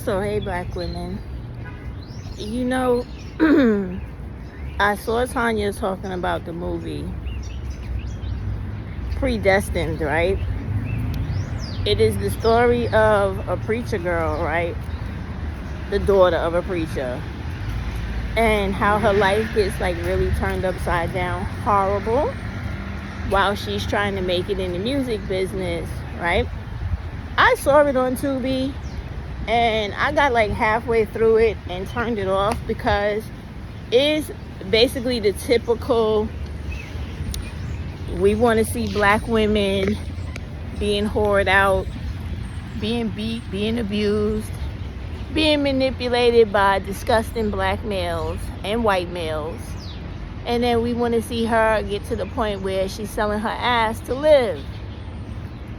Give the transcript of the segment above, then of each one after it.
So, hey, black women. You know, I saw Tanya talking about the movie Predestined, right? It is the story of a preacher girl, right? The daughter of a preacher. And how her life gets like really turned upside down, horrible, while she's trying to make it in the music business, right? I saw it on Tubi. And I got like halfway through it and turned it off because it's basically the typical, we want to see black women being whored out, being beat, being abused, being manipulated by disgusting black males and white males. And then we want to see her get to the point where she's selling her ass to live.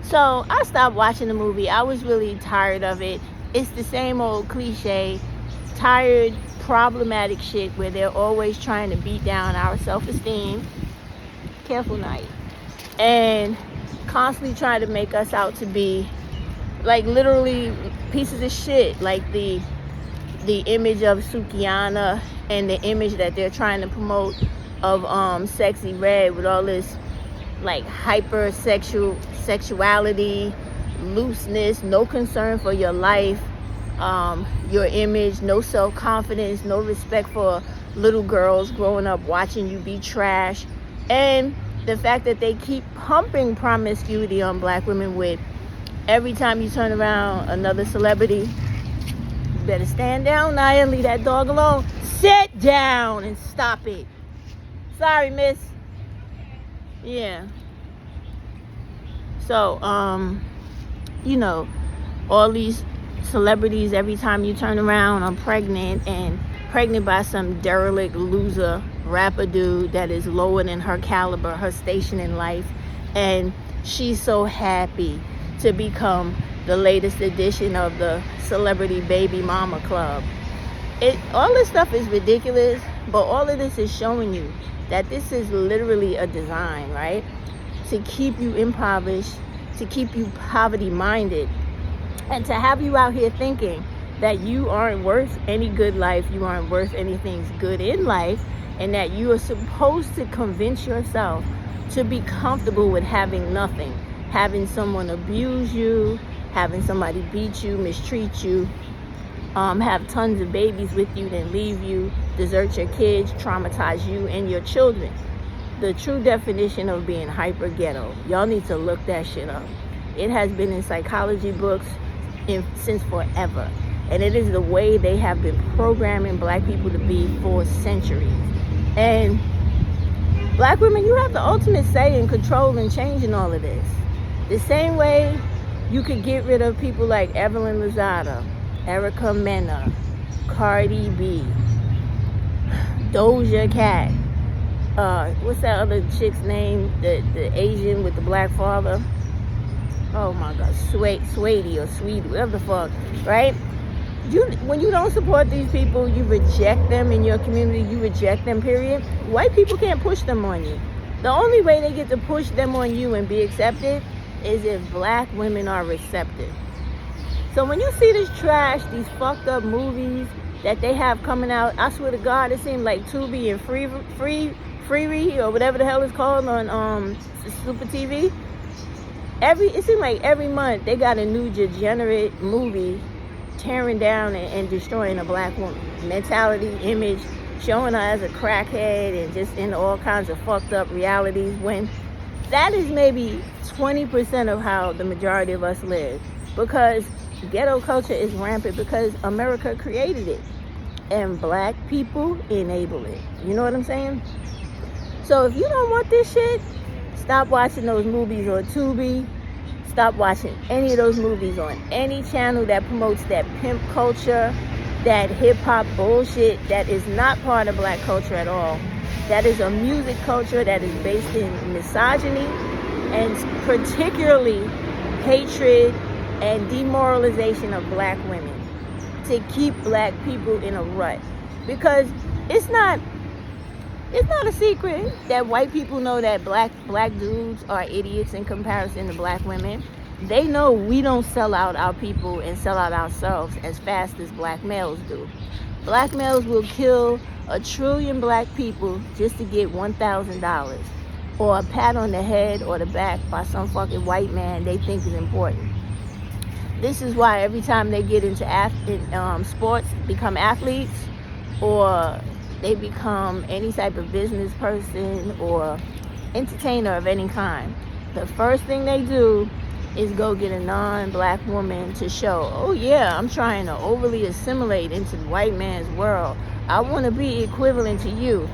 So I stopped watching the movie. I was really tired of it. It's the same old cliche, tired, problematic shit where they're always trying to beat down our self-esteem. Careful, Night. And constantly trying to make us out to be like literally pieces of shit. Like the image of Sukihana and the image that they're trying to promote of Sexy Red with all this like sexuality, looseness, no concern for your life, your image, no self-confidence, no respect for little girls growing up watching you be trash. And the fact that they keep pumping promiscuity on black women with every time you turn around another celebrity. You better stand down, Naya, leave that dog alone. Sit down and stop it. Sorry, miss. Yeah. So, you know, all these celebrities, every time you turn around, I'm pregnant, and pregnant by some derelict loser rapper dude that is lower than her caliber, her station in life, and she's so happy to become the latest edition of the celebrity baby mama club. All this stuff is ridiculous, but all of this is showing you that this is literally a design, right? To keep you impoverished, to keep you poverty-minded, and to have you out here thinking that you aren't worth any good life, you aren't worth anything good in life, and that you are supposed to convince yourself to be comfortable with having nothing, having someone abuse you, having somebody beat you, mistreat you, have tons of babies with you, then leave you, desert your kids, traumatize you and your children. The true definition of being hyper ghetto. Y'all need to look that shit up. It has been in psychology books since forever. And it is the way they have been programming black people to be for centuries. And black women, you have the ultimate say in control and changing all of this. The same way you could get rid of people like Evelyn Lozada, Erica Mena, Cardi B, Doja Cat, what's that other chick's name? The Asian with the black father. Oh my God, Sweetie or Sweetie, whatever the fuck, right? When you don't support these people, you reject them in your community, you reject them, period. White people can't push them on you. The only way they get to push them on you and be accepted is if black women are receptive. So when you see this trash, these fucked up movies that they have coming out, I swear to God, it seems like Tubi and Freevee or whatever the hell it's called on Super TV. It seems like every month they got a new degenerate movie tearing down and destroying a black woman mentality, image, showing her as a crackhead and just in all kinds of fucked up realities, when that is maybe 20% of how the majority of us live. Because ghetto culture is rampant because America created it and black people enable it. You know what I'm saying? So if you don't want this shit, stop watching those movies on Tubi. Stop watching any of those movies on any channel that promotes that pimp culture, that hip-hop bullshit that is not part of black culture at all. That is a music culture that is based in misogyny and particularly hatred and demoralization of black women to keep black people in a rut. Because it's not a secret that white people know that black dudes are idiots in comparison to black women. They know we don't sell out our people and sell out ourselves as fast as black males do. Black males will kill 1 trillion black people just to get $1,000 or a pat on the head or the back by some fucking white man they think is important. This is why every time they get into sports, become athletes, or they become any type of business person or entertainer of any kind, the first thing they do is go get a non-black woman to show, oh yeah, I'm trying to overly assimilate into the white man's world. I want to be equivalent to you.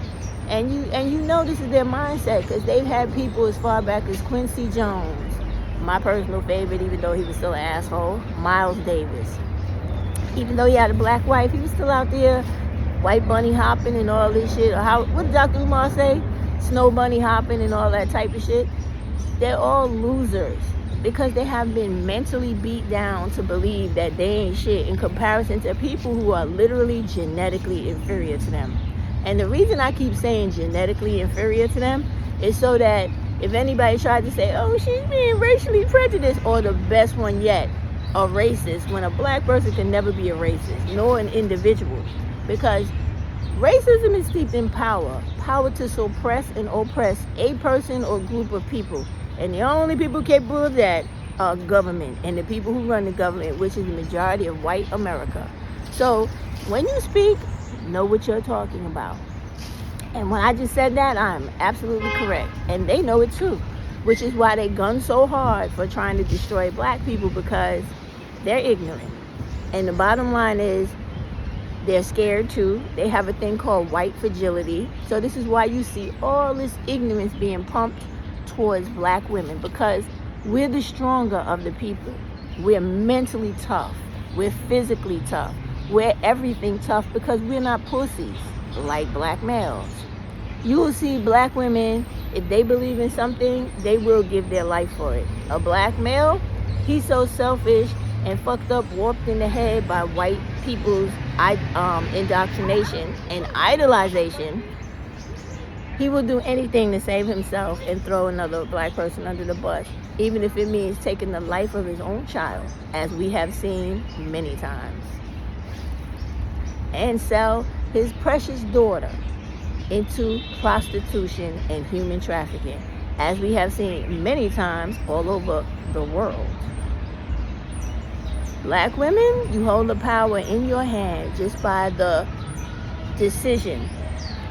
And you know this is their mindset, because they've had people as far back as Quincy Jones, my personal favorite, even though he was still an asshole, Miles Davis. Even though he had a black wife, he was still out there white bunny hopping and all this shit. What did Dr. Umar say? Snow bunny hopping and all that type of shit. They're all losers, because they have been mentally beat down to believe that they ain't shit in comparison to people who are literally genetically inferior to them. And the reason I keep saying genetically inferior to them is so that if anybody tried to say, oh, she's being racially prejudiced, or the best one yet, a racist, when a black person can never be a racist, nor an individual. Because racism is steeped in power to suppress and oppress a person or group of people. And the only people capable of that are government and the people who run the government, which is the majority of white America. So when you speak, know what you're talking about. And when I just said that, I'm absolutely correct. And they know it too, which is why they gun so hard for trying to destroy black people, because they're ignorant. And the bottom line is, they're scared too. They have a thing called white fragility. So this is why you see all this ignorance being pumped towards black women, because we're the stronger of the people. We're mentally tough. We're physically tough. We're everything tough, because we're not pussies like black males. You will see black women, if they believe in something, they will give their life for it. A black male, he's so selfish and fucked up, warped in the head by white people's indoctrination and idolization. He will do anything to save himself and throw another black person under the bus, even if it means taking the life of his own child, as we have seen many times, and sell his precious daughter into prostitution and human trafficking, as we have seen many times all over the world. Black women, you hold the power in your hand just by the decision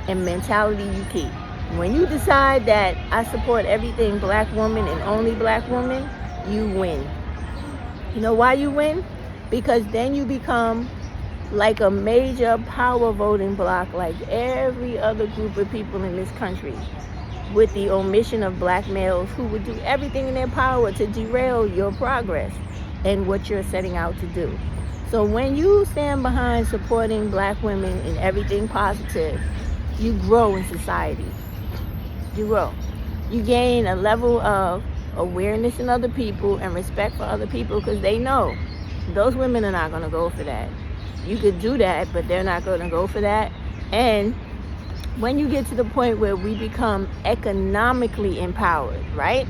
and mentality you keep. When you decide that I support everything black woman and only black woman, you win. You know why you win? Because then you become like a major power voting bloc, like every other group of people in this country, with the omission of black males who would do everything in their power to derail your progress and what you're setting out to do. So when you stand behind supporting black women in everything positive, you grow in society. You grow. You gain a level of awareness in other people and respect for other people, because they know those women are not going to go for that. You could do that, but they're not going to go for that. And when you get to the point where we become economically empowered, right?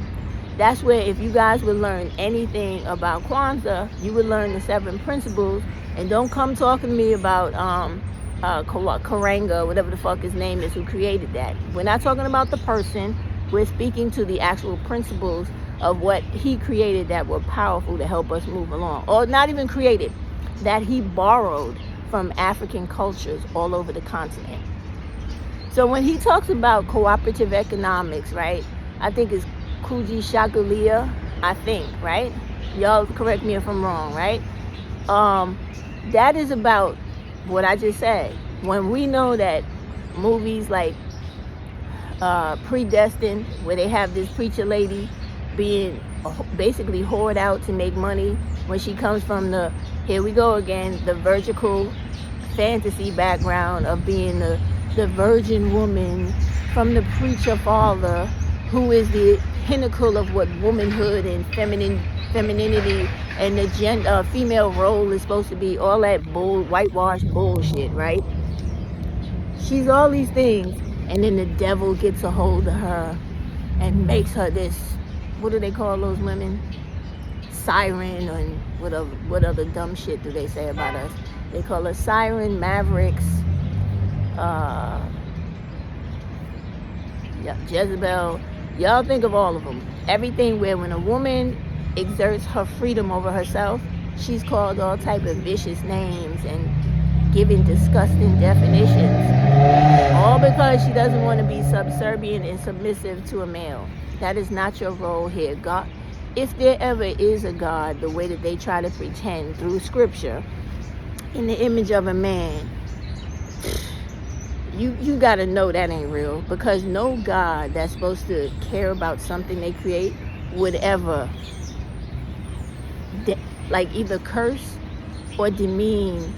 That's where, if you guys would learn anything about Kwanzaa, you would learn the 7 principles. And don't come talking to me about Karanga, whatever the fuck his name is, who created that. We're not talking about the person. We're speaking to the actual principles of what he created that were powerful to help us move along. Or not even created, that he borrowed from African cultures all over the continent. So when he talks about cooperative economics, right, I think it's Kuji Shakalia, I think, right? Y'all correct me if I'm wrong, right? That is about what I just said. When we know that movies like Predestined, where they have this preacher lady being basically whored out to make money, when she comes from the, here we go again, the virginal fantasy background of being the virgin woman from the preacher father, who is the pinnacle of what womanhood and femininity and the female role is supposed to be, all that whitewashed bullshit, right? She's all these things, and then the devil gets a hold of her and makes her this, what do they call those women? siren, and what other dumb shit do they say about us? They call us siren, mavericks, Jezebel. Y'all think of all of them. Everything where when a woman exerts her freedom over herself, she's called all type of vicious names and given disgusting definitions, all because she doesn't want to be subservient and submissive to a male. That is not your role here. God, if there ever is a God, the way that they try to pretend through scripture in the image of a man, you got to know that ain't real, because no God that's supposed to care about something they create would ever either curse or demean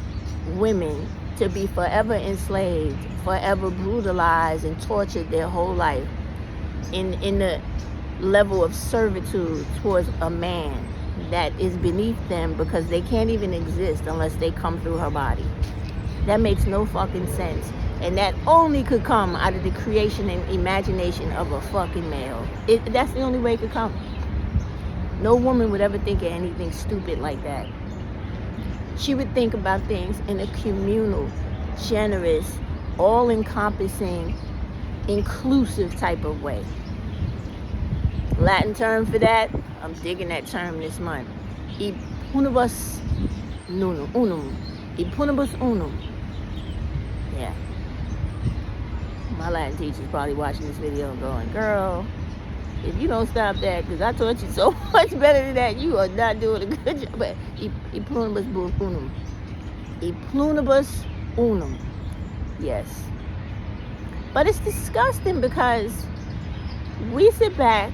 women to be forever enslaved, forever brutalized and tortured their whole life in the level of servitude towards a man that is beneath them, because they can't even exist unless they come through her body. That makes no fucking sense. And that only could come out of the creation and imagination of a fucking male. That's the only way it could come. No woman would ever think of anything stupid like that. She would think about things in a communal, generous, all-encompassing, inclusive type of way. Latin term for that, I'm digging that term this month. E punibus unum. E punibus unum. Yeah. My Latin teacher's probably watching this video and going, girl, if you don't stop that, because I taught you so much better than that, you are not doing a good job. But e pluribus unum. E pluribus unum. Yes. But it's disgusting, because we sit back,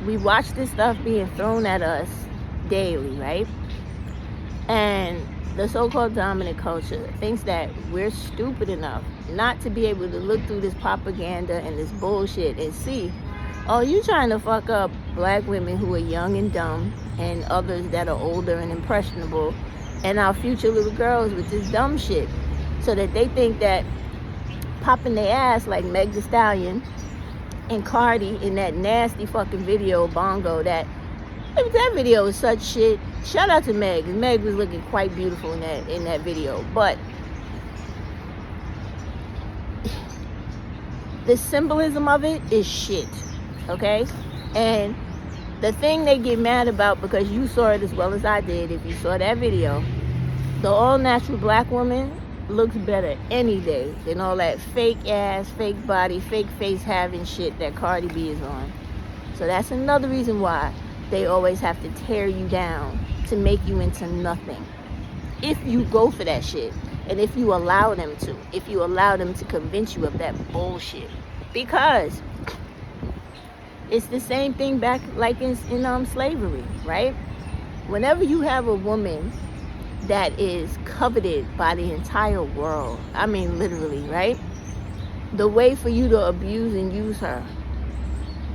we watch this stuff being thrown at us daily, right? And the so-called dominant culture thinks that we're stupid enough not to be able to look through this propaganda and this bullshit and see, oh, you trying to fuck up black women who are young and dumb, and others that are older and impressionable, and our future little girls with this dumb shit, so that they think that popping their ass like Meg Thee Stallion and Cardi in that nasty fucking video, Bongo, that video is such shit. Shout out to Meg. Meg was looking quite beautiful in that video, but the symbolism of it is shit, okay? And the thing they get mad about, because you saw it as well as I did, if you saw that video, the all-natural black woman looks better any day than all that fake ass, fake body, fake face having shit that Cardi B is on. So that's another reason why they always have to tear you down to make you into nothing. If you go for that shit, and if you allow them to, if you allow them to convince you of that bullshit. Because it's the same thing back like in slavery, right? Whenever you have a woman that is coveted by the entire world, I mean literally, right? The way for you to abuse and use her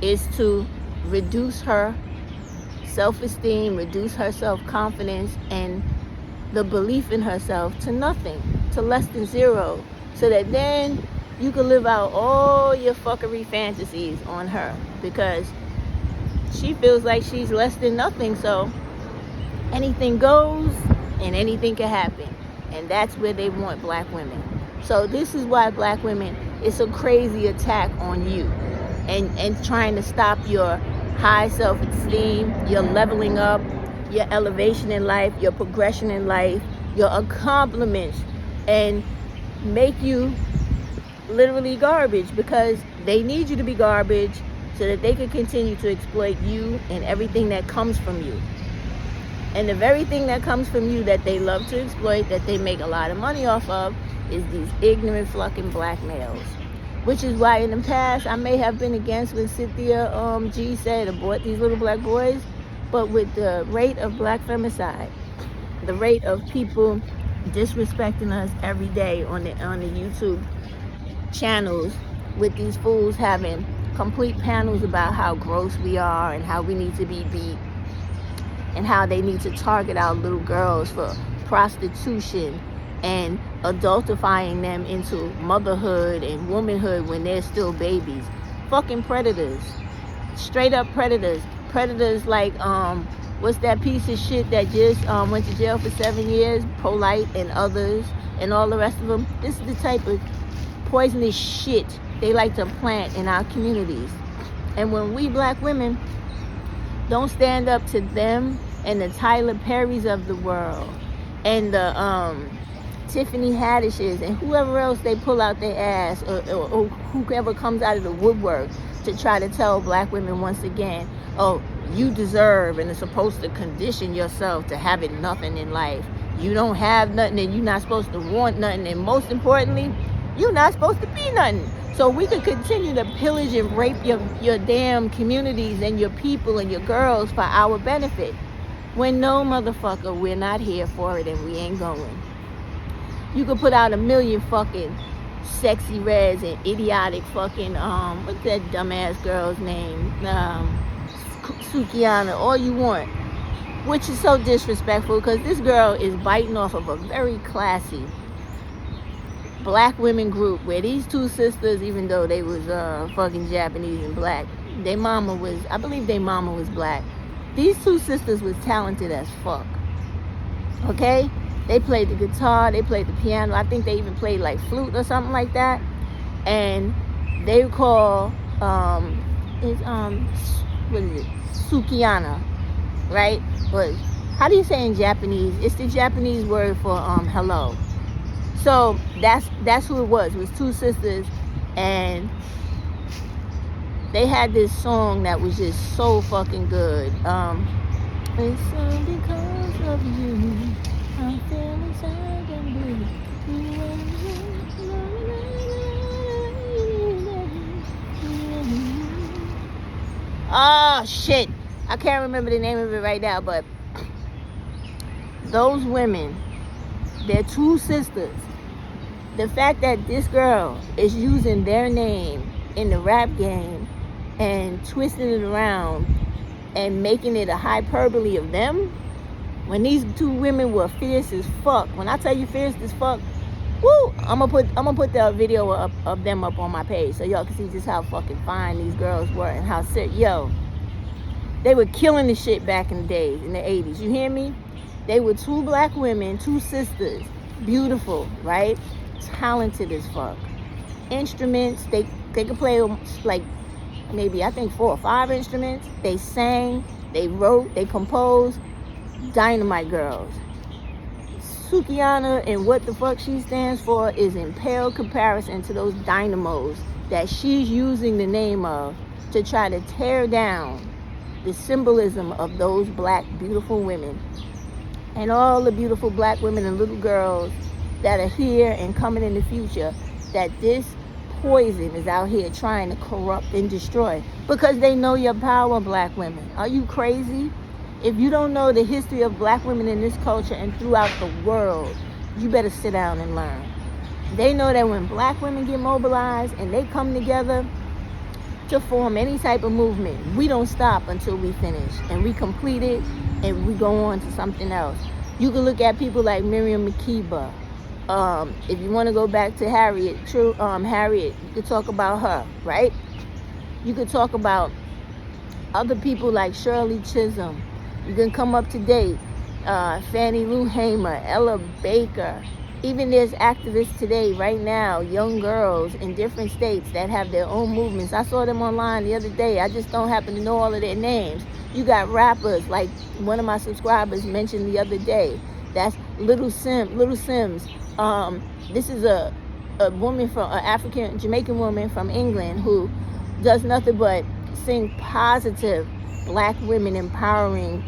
is to reduce her self-esteem, reduce her self-confidence, and the belief in herself to nothing, to less than zero, so that then you can live out all your fuckery fantasies on her, because she feels like she's less than nothing. So anything goes and anything can happen, and that's where they want black women. So this is why black women, it's a crazy attack on you, and trying to stop your high self-esteem, your leveling up, your elevation in life, your progression in life, your accomplishments, and make you literally garbage, because they need you to be garbage so that they can continue to exploit you and everything that comes from you. And the very thing that comes from you that they love to exploit, that they make a lot of money off of, is these ignorant fucking black males. Which is why in the past I may have been against when Cynthia G said abort these little black boys, but with the rate of black femicide, the rate of people disrespecting us every day on the YouTube channels, with these fools having complete panels about how gross we are and how we need to be beat, and how they need to target our little girls for prostitution and adultifying them into motherhood and womanhood when they're still babies. Fucking predators. Straight up predators. predators like what's that piece of shit that just went to jail for 7 years, Polite and others and all the rest of them. This is the type of poisonous shit they like to plant in our communities. And when we black women don't stand up to them and the Tyler Perrys of the world and the Tiffany Haddishes and whoever else they pull out their ass, or whoever comes out of the woodwork to try to tell black women once again, oh, you deserve and are supposed to condition yourself to having nothing in life. You don't have nothing and you're not supposed to want nothing, and most importantly, you're not supposed to be nothing. So we could continue to pillage and rape your damn communities and your people and your girls for our benefit. When no, motherfucker, we're not here for it and we ain't going. You could put out a million fucking sexy reds and idiotic fucking, what's that dumbass girl's name? Sukiana, all you want. Which is so disrespectful because this girl is biting off of a very classy black women group where these two sisters, even though they was fucking Japanese and black, I believe their mama was black. These two sisters was talented as fuck. Okay? They played the guitar, they played the piano. I think they even played like flute or something like that. And they call what is it? Sukiana, right? But how do you say in Japanese? It's the Japanese word for hello. So that's who it was. It was two sisters, and they had this song that was just so fucking good. It's all because of you. I'm feeling sad and blue. Oh shit, I can't remember the name of it right now, but those women, they're two sisters. The fact that this girl is using their name in the rap game and twisting it around and making it a hyperbole of them, when these two women were fierce as fuck. When I tell you fierce as fuck, woo! I'm gonna put the video of them up on my page so y'all can see just how fucking fine these girls were and how they were killing the shit back in the days, in the 80s. You hear me? They were two black women, two sisters, beautiful, right? Talented as fuck. Instruments, they could play like maybe I think 4 or 5 instruments. They sang, they wrote, they composed. Dynamite girls. Sukiana and what the fuck she stands for is in pale comparison to those dynamos that she's using the name of to try to tear down the symbolism of those black beautiful women and all the beautiful black women and little girls that are here and coming in the future, that this poison is out here trying to corrupt and destroy because they know your power, black women. Are you crazy? If you don't know the history of black women in this culture and throughout the world, you better sit down and learn. They know that when black women get mobilized and they come together to form any type of movement, we don't stop until we finish and we complete it and we go on to something else. You can look at people like Miriam Makeba. If you want to go back to Harriet, you could talk about her, right? You could talk about other people like Shirley Chisholm. You can come up to date, Fannie Lou Hamer, Ella Baker. Even there's activists today, right now, young girls in different states that have their own movements. I saw them online the other day. I just don't happen to know all of their names. You got rappers, like one of my subscribers mentioned the other day. That's Little Sims. This is a woman from an Jamaican woman from England who does nothing but sing positive black women empowering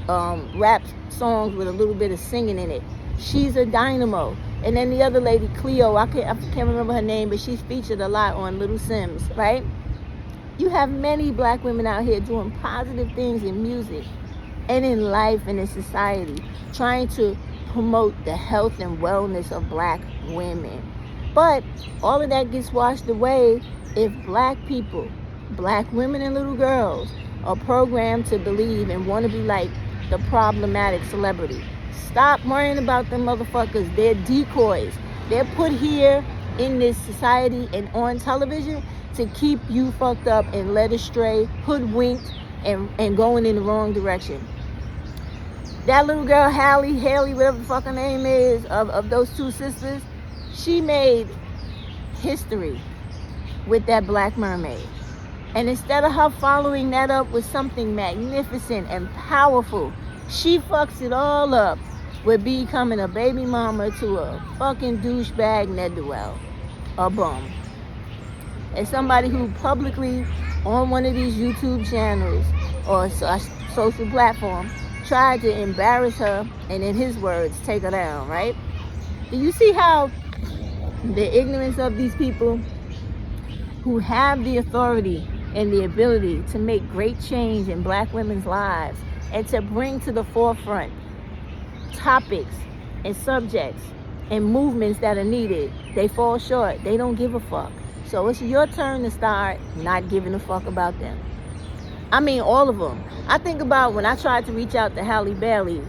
rap songs with a little bit of singing in it. She's a dynamo. And then the other lady, Cleo, I can't remember her name, but she's featured a lot on Little Sims, right? You have many black women out here doing positive things in music and in life and in society, trying to promote the health and wellness of black women. But all of that gets washed away if black people, black women and little girls, are programmed to believe and want to be like the problematic celebrity. Stop worrying about them motherfuckers. They're decoys. They're put here in this society and on television to keep you fucked up and led astray, hoodwinked, and going in the wrong direction. That little girl, Haley, whatever the fuck her name is, of those two sisters, she made history with that Black Mermaid. And instead of her following that up with something magnificent and powerful, she fucks it all up with becoming a baby mama to a fucking douchebag ne'er-do-well, a bum. As somebody who publicly on one of these YouTube channels or social platform tried to embarrass her and, in his words, take her down, right? Do you see how the ignorance of these people who have the authority and the ability to make great change in Black women's lives and to bring to the forefront topics and subjects and movements that are needed, they fall short. They don't give a fuck. So it's your turn to start not giving a fuck about them. I mean, all of them. I think about when I tried to reach out to Halle Berry,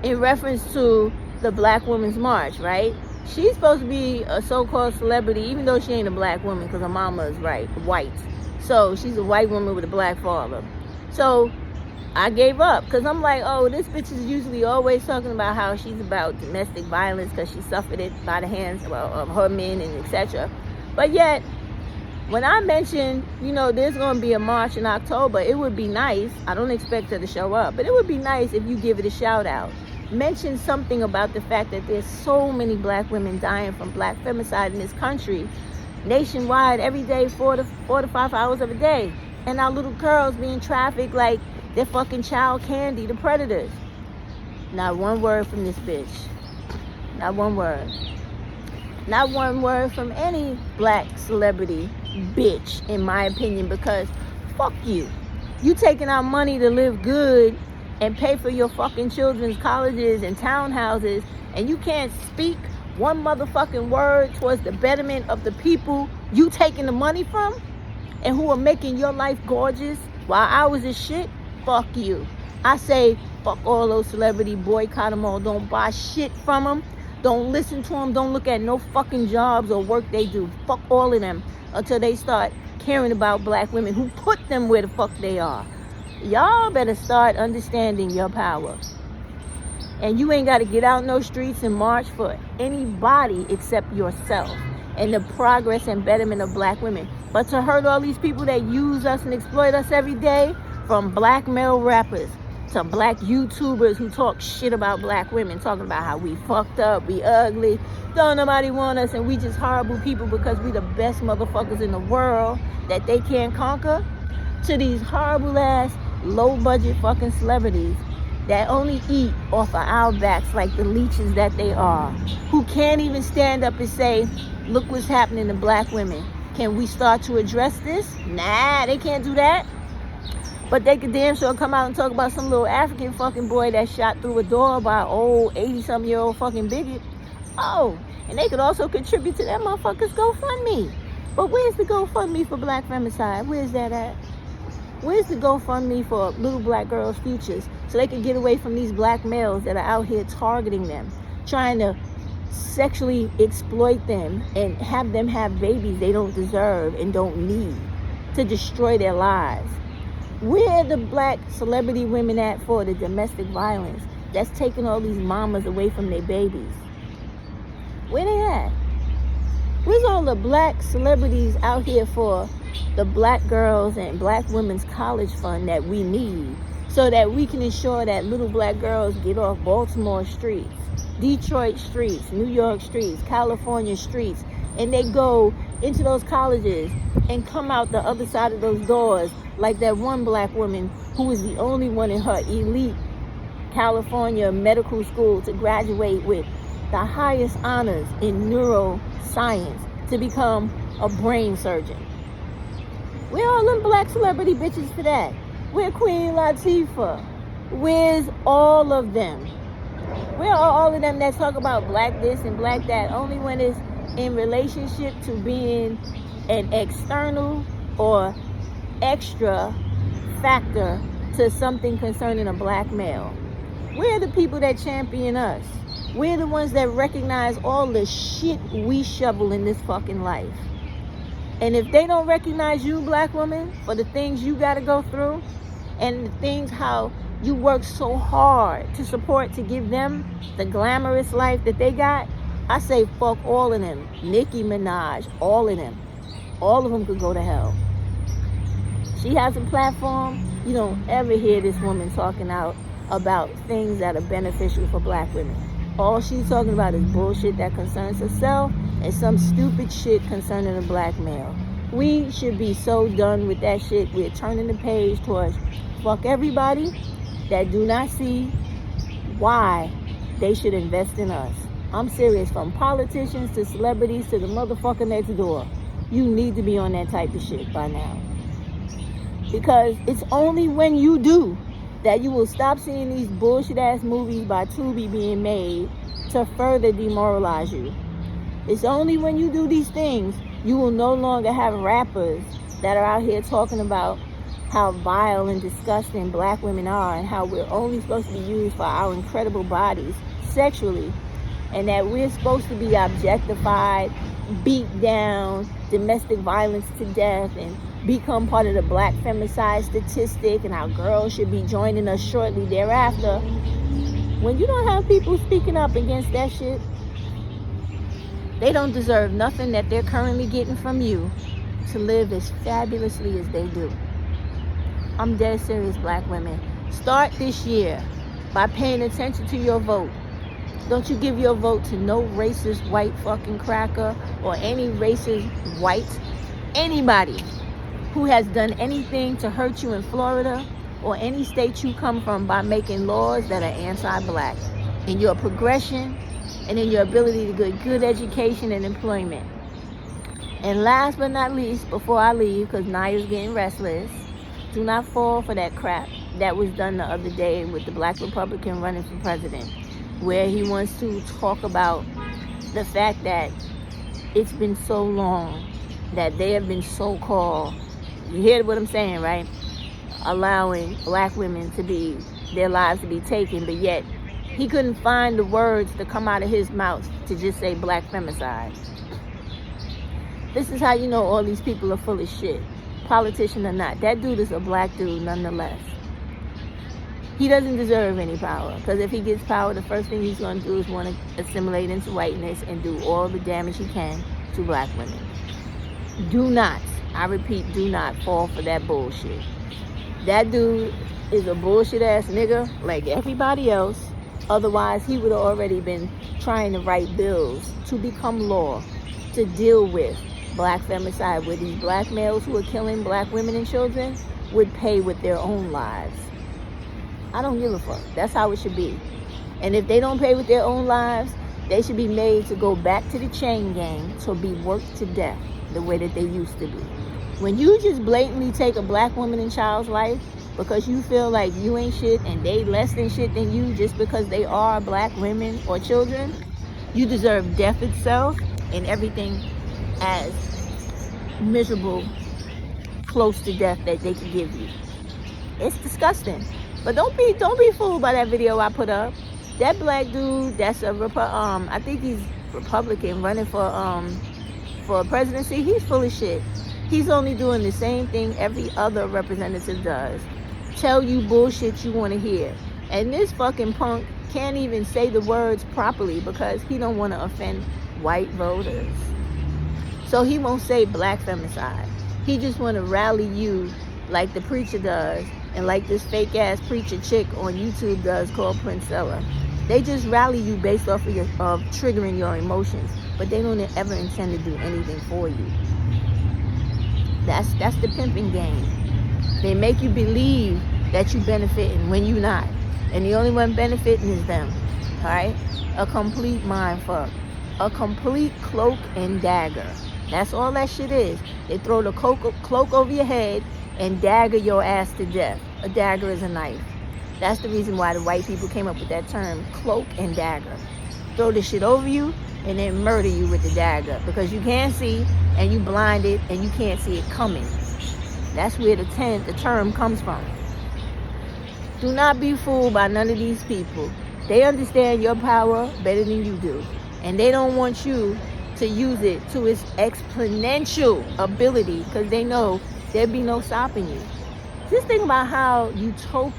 in reference to the Black Women's March, right? She's supposed to be a so-called celebrity, even though she ain't a Black woman, because her mama is white. So she's a white woman with a Black father. So I gave up, because I'm like, oh, this bitch is usually always talking about how she's about domestic violence because she suffered it by the hands of her men and etc. But yet, when I mentioned, there's going to be a march in October, it would be nice. I don't expect her to show up, but it would be nice if you give it a shout out. Mention something about the fact that there's so many Black women dying from Black femicide in this country, nationwide, every day, 4 to 5 hours of a day. And our little girls being trafficked like they're fucking child candy, the predators. Not one word from this bitch. Not one word. Not one word from any Black celebrity bitch, in my opinion, because fuck you. You taking our money to live good and pay for your fucking children's colleges and townhouses, and you can't speak one motherfucking word towards the betterment of the people you taking the money from and who are making your life gorgeous while ours is shit. Fuck you. I say fuck all those celebrity, boycott them all. Don't buy shit from them. Don't listen to them. Don't look at no fucking jobs or work they do. Fuck all of them until they start caring about Black women who put them where the fuck they are. Y'all better start understanding your power. And you ain't got to get out in those streets and march for anybody except yourself and the progress and betterment of Black women. But to hurt all these people that use us and exploit us every day, from Black male rappers to Black YouTubers who talk shit about Black women, talking about how we fucked up, we ugly, don't nobody want us, and we just horrible people because we the best motherfuckers in the world that they can't conquer, to these horrible ass, low budget fucking celebrities that only eat off of our backs like the leeches that they are, who can't even stand up and say, look what's happening to Black women. Can we start to address this? Nah, they can't do that. But they could damn sure come out and talk about some little African fucking boy that shot through a door by an old 80-something-year-old fucking bigot. Oh, and they could also contribute to that motherfucker's GoFundMe. But where's the GoFundMe for Black femicide? Where's that at? Where's the GoFundMe for little Black girls' futures so they can get away from these Black males that are out here targeting them, trying to sexually exploit them and have them have babies they don't deserve and don't need, to destroy their lives? Where are the Black celebrity women at for the domestic violence that's taking all these mamas away from their babies? Where they at? Where's all the Black celebrities out here for the Black girls and Black women's college fund that we need so that we can ensure that little Black girls get off Baltimore streets, Detroit streets, New York streets, California streets, and they go into those colleges and come out the other side of those doors like that one Black woman who was the only one in her elite California medical school to graduate with the highest honors in neuroscience to become a brain surgeon. Where all them Black celebrity bitches for that? Where Queen Latifah? Where's all of them? Where are all of them that talk about Black this and Black that only when it's in relationship to being an external or extra factor to something concerning a Black male? Where are the people that champion us? Where are the ones that recognize all the shit we shovel in this fucking life? And if they don't recognize you, black woman, for the things you got to go through and the things how you work so hard to support, to give them the glamorous life that they got, I say fuck all of them. Nicki Minaj, all of them. All of them could go to hell. She has a platform. You don't ever hear this woman talking out about things that are beneficial for black women. All she's talking about is bullshit that concerns herself and some stupid shit concerning a black male. We should be so done with that shit. We're turning the page towards fuck everybody that do not see why they should invest in us. I'm serious, from politicians to celebrities to the motherfucker next door. You need to be on that type of shit by now. Because it's only when you do that you will stop seeing these bullshit ass movies by Tubi being made to further demoralize you. It's only when you do these things you will no longer have rappers that are out here talking about how vile and disgusting black women are and how we're only supposed to be used for our incredible bodies sexually, and that we're supposed to be objectified, beat down, domestic violence to death, and become part of the black femicide statistic, and our girls should be joining us shortly thereafter. When you don't have people speaking up against that shit, they don't deserve nothing that they're currently getting from you to live as fabulously as they do. I'm dead serious, black women. Start this year by paying attention to your vote. Don't you give your vote to no racist white fucking cracker or any racist white, anybody who has done anything to hurt you in Florida or any state you come from by making laws that are anti-black in your progression and in your ability to get good education and employment. And last but not least, before I leave, because Naya's getting restless, do not fall for that crap that was done the other day with the black Republican running for president, where he wants to talk about the fact that it's been so long that they have been so-called, you hear what I'm saying, right? Allowing black women to be, their lives to be taken, but yet he couldn't find the words to come out of his mouth to just say black femicide. This is how you know all these people are full of shit, politician or not. That dude is a black dude nonetheless. He doesn't deserve any power, because if he gets power, the first thing he's going to do is want to assimilate into whiteness and do all the damage he can to black women. Do not, I repeat, do not fall for that bullshit. That dude is a bullshit ass nigga like everybody else. Otherwise, he would have already been trying to write bills to become law to deal with black femicide, where these black males who are killing black women and children would pay with their own lives. I don't give a fuck. That's how it should be. And if they don't pay with their own lives, they should be made to go back to the chain gang to be worked to death the way that they used to be. When you just blatantly take a black woman and child's life because you feel like you ain't shit and they less than shit than you just because they are black women or children, you deserve death itself and everything as miserable, close to death that they can give you. It's disgusting. But don't be fooled by that video I put up. That black dude, that's a I think he's Republican running for presidency. He's full of shit. He's only doing the same thing every other representative does. Tell you bullshit you want to hear. And this fucking punk can't even say the words properly because he don't want to offend white voters. So he won't say black femicide. He just want to rally you like the preacher does and like this fake ass preacher chick on YouTube does called Princella. They just rally you based off of triggering your emotions, but they don't ever intend to do anything for you. That's the pimping game. They make you believe that you benefiting when you not. And the only one benefiting is them. Alright? A complete mind fuck. A complete cloak and dagger. That's all that shit is. They throw the cloak over your head and dagger your ass to death. A dagger is a knife. That's the reason why the white people came up with that term, cloak and dagger. Throw the shit over you and then murder you with the dagger because you can't see and you blinded and you can't see it coming. That's where the term comes from. Do not be fooled by none of these people. They understand your power better than you do. And they don't want you to use it to its exponential ability, because they know there'd be no stopping you. Just think about how utopic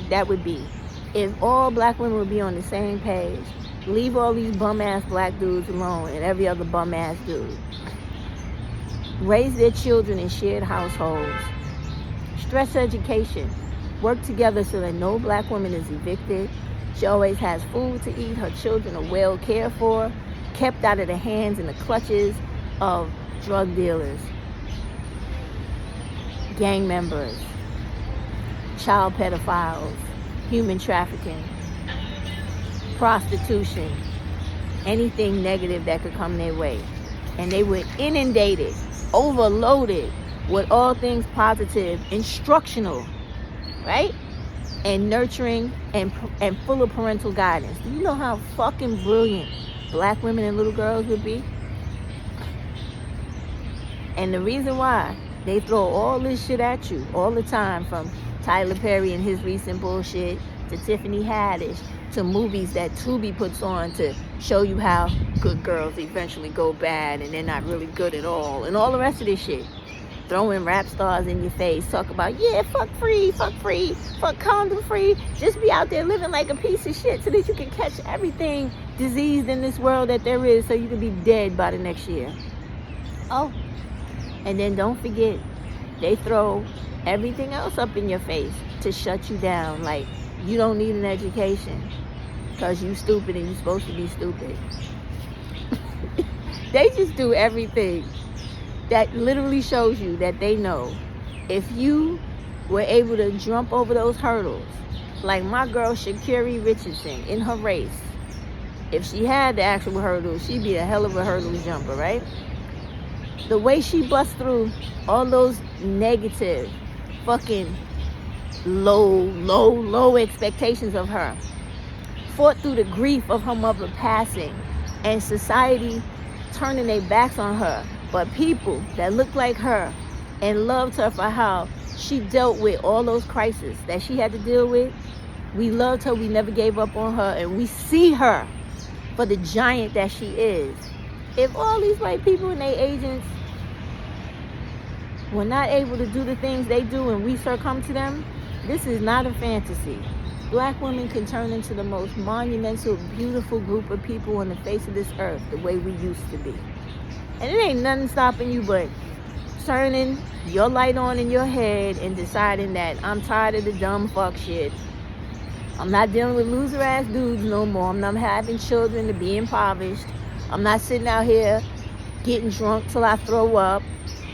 that would be if all black women would be on the same page. Leave all these bum-ass black dudes alone and every other bum-ass dude. Raise their children in shared households. Stress education. Work together so that no black woman is evicted. She always has food to eat. Her children are well cared for, kept out of the hands and the clutches of drug dealers, gang members, child pedophiles, human trafficking, prostitution, anything negative that could come their way. And they were inundated, overloaded with all things positive, instructional, right? And nurturing and full of parental guidance. Do you know how fucking brilliant black women and little girls would be? And the reason why they throw all this shit at you all the time, from Tyler Perry and his recent bullshit to Tiffany Haddish to movies that Tubi puts on to show you how good girls eventually go bad and they're not really good at all, and all the rest of this shit. Throwing rap stars in your face, talk about, yeah, fuck free, fuck condom free. Just be out there living like a piece of shit so that you can catch everything diseased in this world that there is, so you can be dead by the next year. Oh, and then don't forget, they throw everything else up in your face to shut you down. Like, you don't need an education because you stupid and you're supposed to be stupid. They just do everything that literally shows you that they know if you were able to jump over those hurdles, like my girl Sha'Carri Richardson in her race, if she had the actual hurdles, she'd be a hell of a hurdle jumper, right? The way she busts through all those negative, fucking low expectations of her, fought through the grief of her mother passing and society turning their backs on her, but people that looked like her and loved her for how she dealt with all those crises that she had to deal with. We loved her, we never gave up on her, and we see her for the giant that she is. If all these white people and their agents were not able to do the things they do and we succumb to them, this is not a fantasy. Black women can turn into the most monumental, beautiful group of people on the face of this earth the way we used to be. And it ain't nothing stopping you but turning your light on in your head and deciding that I'm tired of the dumb fuck shit. I'm not dealing with loser ass dudes no more. I'm not having children to be impoverished. I'm not sitting out here getting drunk till I throw up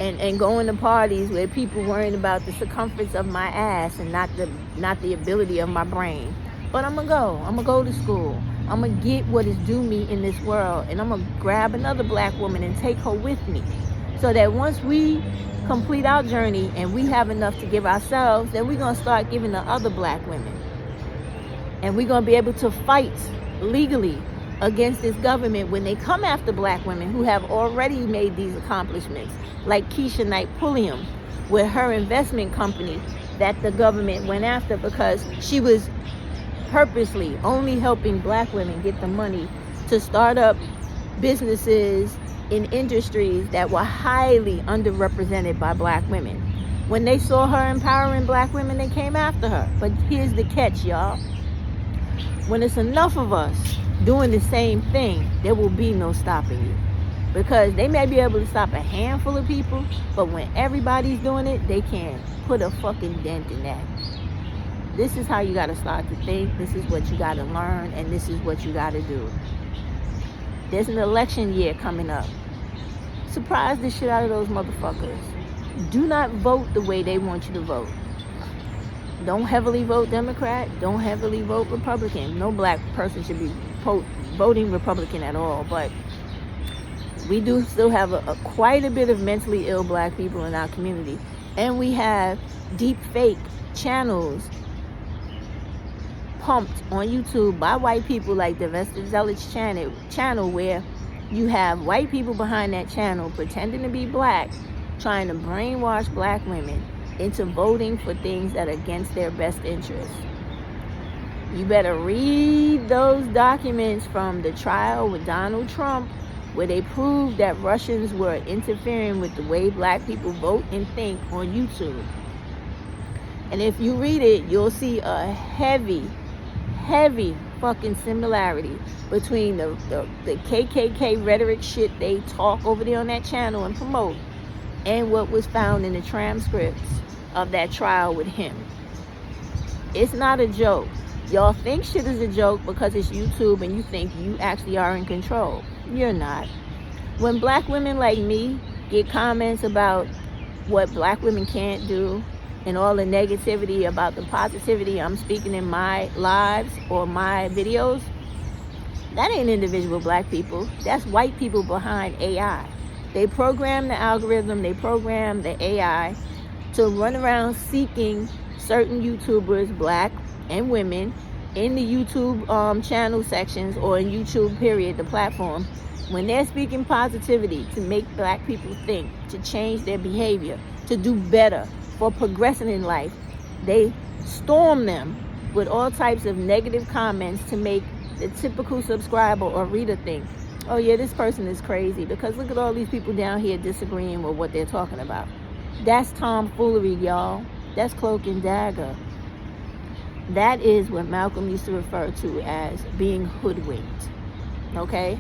and going to parties where people worrying about the circumference of my ass and not the ability of my brain. But I'm gonna go to school. I'm gonna get what is due me in this world, and I'm gonna grab another black woman and take her with me, so that once we complete our journey and we have enough to give ourselves, then we're gonna start giving the other black women. And we're gonna be able to fight legally against this government when they come after black women who have already made these accomplishments, like Keisha Knight Pulliam with her investment company that the government went after because she was purposely only helping black women get the money to start up businesses in industries that were highly underrepresented by black women. When they saw her empowering black women, they came after her. But here's the catch, y'all. When it's enough of us doing the same thing, there will be no stopping you. Because they may be able to stop a handful of people, but when everybody's doing it, they can't put a fucking dent in that. This is how you got to start to think. This is what you got to learn, and this is what you got to do. There's an election year coming up. Surprise the shit out of those motherfuckers. Do not vote the way they want you to vote. Don't heavily vote Democrat. Don't heavily vote Republican. No black person should be voting Republican at all. But we do still have quite a bit of mentally ill black people in our community. And we have deep fake channels pumped on YouTube by white people, like the Vesta Zealous channel, where you have white people behind that channel pretending to be black, trying to brainwash black women into voting for things that are against their best interests. You better read those documents from the trial with Donald Trump, where they proved that Russians were interfering with the way black people vote and think on YouTube. And if you read it, you'll see a heavy fucking similarity between the KKK rhetoric shit they talk over there on that channel and promote, and what was found in the transcripts of that trial with him. It's not a joke. Y'all think shit is a joke because it's YouTube and you think you actually are in control. You're not. When black women like me get comments about what black women can't do and all the negativity about the positivity I'm speaking in my lives or my videos, that ain't individual black people. That's white people behind AI. They program the algorithm, they program the AI to run around seeking certain YouTubers, black and women, in the YouTube channel sections or in YouTube period, the platform, when they're speaking positivity to make black people think, to change their behavior, to do better, for progressing in life. They storm them with all types of negative comments to make the typical subscriber or reader think, oh yeah, this person is crazy because look at all these people down here disagreeing with what they're talking about. That's tomfoolery, y'all. That's cloak and dagger. That is what Malcolm used to refer to as being hoodwinked. Okay?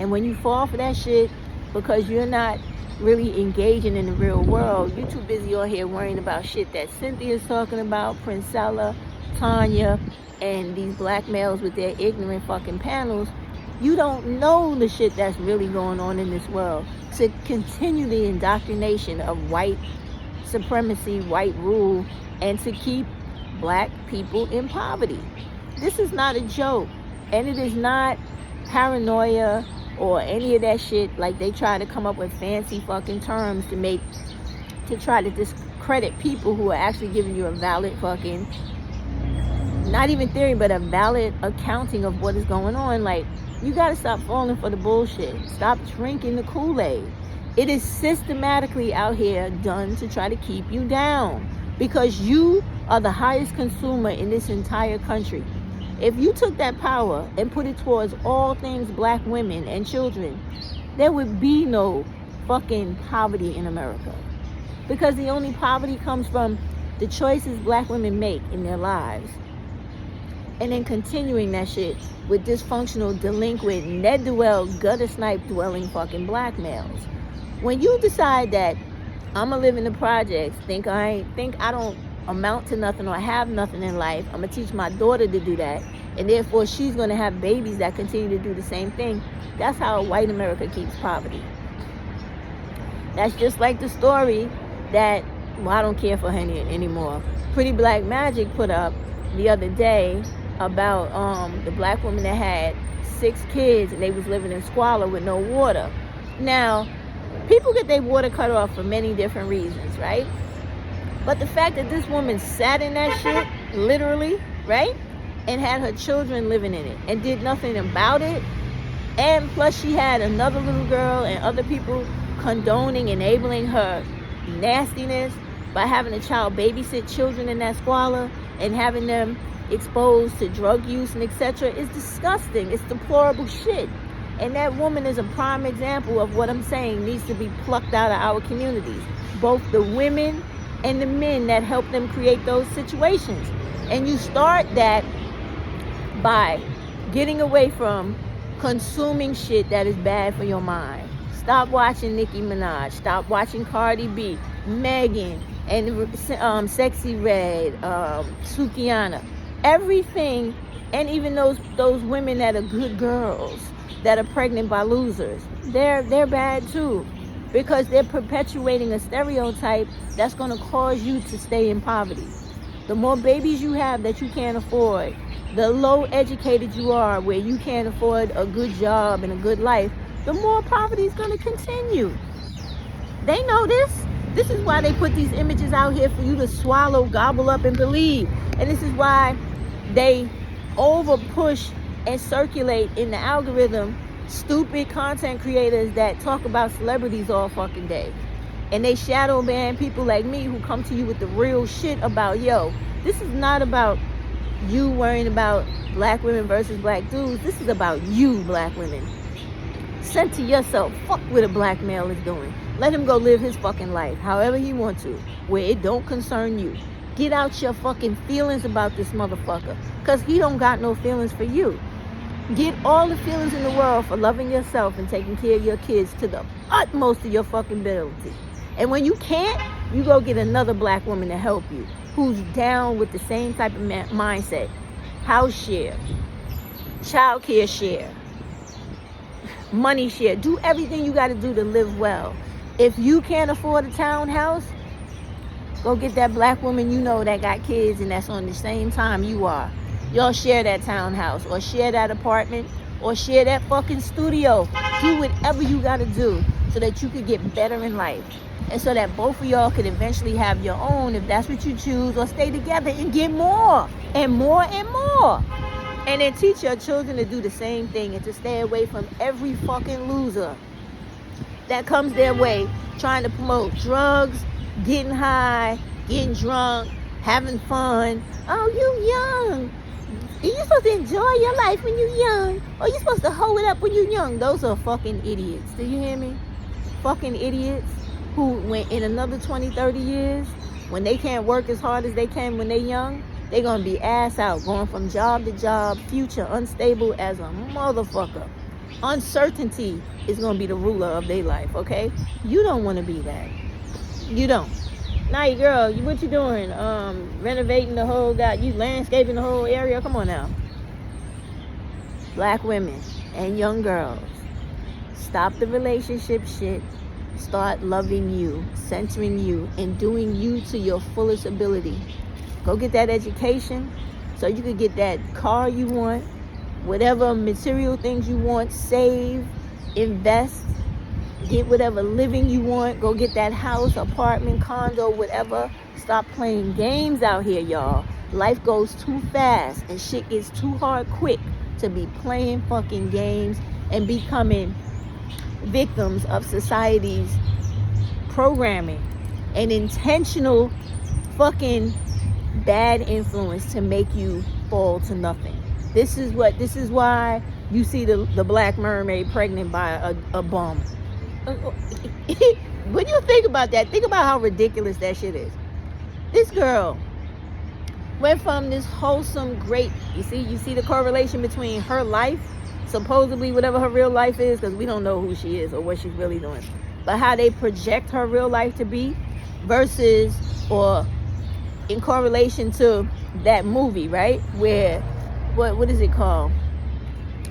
And when you fall for that shit because you're not really engaging in the real world, you're too busy on here worrying about shit that Cynthia's talking about, Princella, Tanya, and these black males with their ignorant fucking panels. You don't know the shit that's really going on in this world. To continue the indoctrination of white supremacy, white rule, and to keep black people in poverty. This is not a joke, and it is not paranoia or any of that shit. Like they try to come up with fancy fucking terms to try to discredit people who are actually giving you a valid fucking, not even theory, but a valid accounting of what is going on. Like, you gotta stop falling for the bullshit. Stop drinking the Kool-Aid. It is systematically out here done to try to keep you down because you are the highest consumer in this entire country. If you took that power and put it towards all things black women and children, there would be no fucking poverty in America. Because the only poverty comes from the choices black women make in their lives. And then continuing that shit with dysfunctional, delinquent, Ned-Dwell, gutter snipe dwelling fucking black males. When you decide that I'm gonna live in the projects, think I don't amount to nothing or have nothing in life, I'm gonna teach my daughter to do that, and therefore she's gonna have babies that continue to do the same thing. That's how white America keeps poverty. That's just like the story that, well, I don't care for her anymore. Pretty Black Magic put up the other day about the black woman that had 6 kids and they was living in squalor with no water. Now, people get their water cut off for many different reasons, right? But the fact that this woman sat in that shit, literally, right? And had her children living in it and did nothing about it. And plus she had another little girl and other people condoning, enabling her nastiness by having a child babysit children in that squalor and having them exposed to drug use and etc. is disgusting. It's deplorable shit. And that woman is a prime example of what I'm saying needs to be plucked out of our communities. Both the women and the men that help them create those situations. And you start that by getting away from consuming shit that is bad for your mind. Stop watching Nicki Minaj. Stop watching Cardi B, Megan, and Sexy Red, Sukihana. Everything, and even those women that are good girls that are pregnant by losers, they're bad too, because they're perpetuating a stereotype that's going to cause you to stay in poverty. The more babies you have that you can't afford, the low educated you are where you can't afford a good job and a good life, the more poverty is going to continue. They know this. This is why they put these images out here for you to swallow, gobble up, and believe. And this is why they over push and circulate in the algorithm stupid content creators that talk about celebrities all fucking day. And they shadow ban people like me who come to you with the real shit about, yo, this is not about you worrying about black women versus black dudes. This is about you, black women. Center yourself. Fuck what a black male is doing. Let him go live his fucking life however he wants to, where it don't concern you. Get out your fucking feelings about this motherfucker, because he don't got no feelings for you. Get all the feelings in the world for loving yourself and taking care of your kids to the utmost of your fucking ability. And when you can't, you go get another black woman to help you, who's down with the same type of mindset. House share, child care share, money share. Do everything you got to do to live well. If you can't afford a townhouse, go get that black woman you know that got kids and that's on the same time you are. Y'all share that townhouse, or share that apartment, or share that fucking studio. Do whatever you got to do so that you could get better in life. And so that both of y'all could eventually have your own, if that's what you choose, or stay together and get more and more and more. And then teach your children to do the same thing and to stay away from every fucking loser that comes their way trying to promote drugs, getting high, getting drunk, having fun. Oh, you young. You're supposed to enjoy your life when you're young. Or you're supposed to hold it up when you're young. Those are fucking idiots. Do you hear me? Fucking idiots who, when in another 20, 30 years, when they can't work as hard as they can when they're young, they're going to be ass out, going from job to job, future unstable as a motherfucker. Uncertainty is going to be the ruler of their life, okay? You don't want to be that. You don't. Nah, girl, what you doing? Renovating the whole you landscaping the whole area? Come on now. Black women and young girls, stop the relationship shit. Start loving you, centering you, and doing you to your fullest ability. Go get that education so you can get that car you want, whatever material things you want. Save, invest, get whatever living you want. Go get that house, apartment, condo, whatever. Stop playing games out here, y'all. Life goes too fast and shit gets too hard quick to be playing fucking games and becoming victims of society's programming and intentional fucking bad influence to make you fall to nothing. This is why you see the black mermaid pregnant by a bum. When you think about that, think about how ridiculous that shit is. This girl went from this wholesome, great, you see the correlation between her life, supposedly whatever her real life is, because we don't know who she is or what she's really doing, but how they project her real life to be versus, or in correlation to that movie, right? Where, what is it called?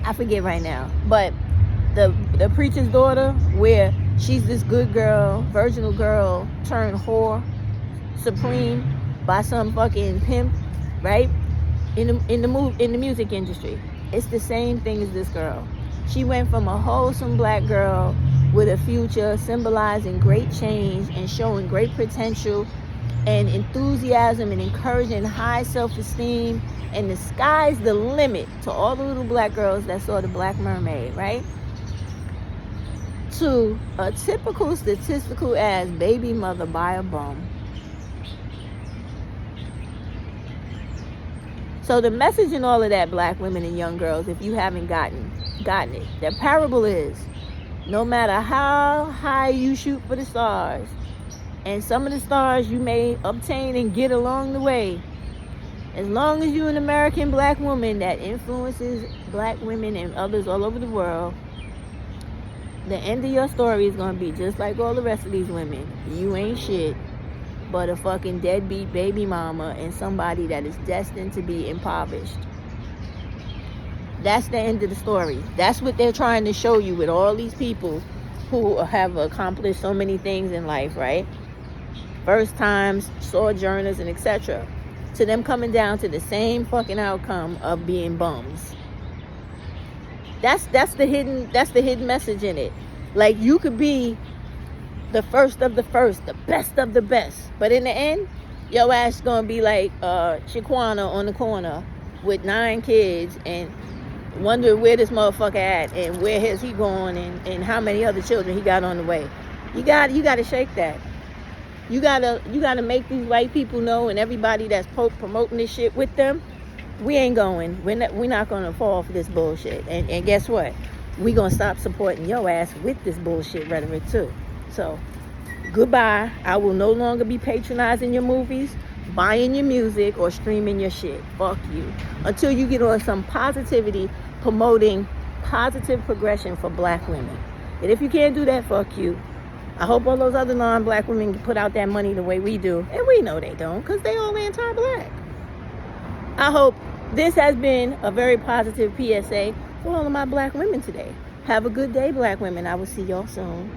I forget right now, but the preacher's daughter, where she's this good girl, virginal girl, turned whore, supreme by some fucking pimp, right? In the music industry. It's the same thing as this girl. She went from a wholesome black girl with a future, symbolizing great change and showing great potential and enthusiasm and encouraging high self-esteem, and the sky's the limit to all the little black girls that saw the Black Mermaid, right? To a typical statistical ass baby mother by a bum. So the message in all of that, black women and young girls, if you haven't gotten it, the parable is, no matter how high you shoot for the stars, and some of the stars you may obtain and get along the way, as long as you're an American black woman that influences black women and others all over the world, the end of your story is going to be just like all the rest of these women. You ain't shit but a fucking deadbeat baby mama and somebody that is destined to be impoverished. That's the end of the story. That's what they're trying to show you with all these people who have accomplished so many things in life, right? First times, sojourners, and etc. To them coming down to the same fucking outcome of being bums. That's the hidden message in it. Like, you could be the first of the first, the best of the best, but in the end, your ass gonna be like Shaquana on the corner with 9 kids and wonder where this motherfucker at and where has he gone and how many other children he got on the way. You gotta shake that. You gotta make these white people know, and everybody that's promoting this shit with them, we ain't going. We're not gonna fall for this bullshit. And guess what? we gonna stop supporting your ass with this bullshit rhetoric too. So, goodbye. I will no longer be patronizing your movies, buying your music, or streaming your shit. Fuck you. Until you get on some positivity promoting positive progression for black women. And if you can't do that, fuck you. I hope all those other non-black women can put out that money the way we do. And we know they don't, because they all anti-black. I hope this has been a very positive PSA for all of my black women today. Have a good day, black women. I will see y'all soon.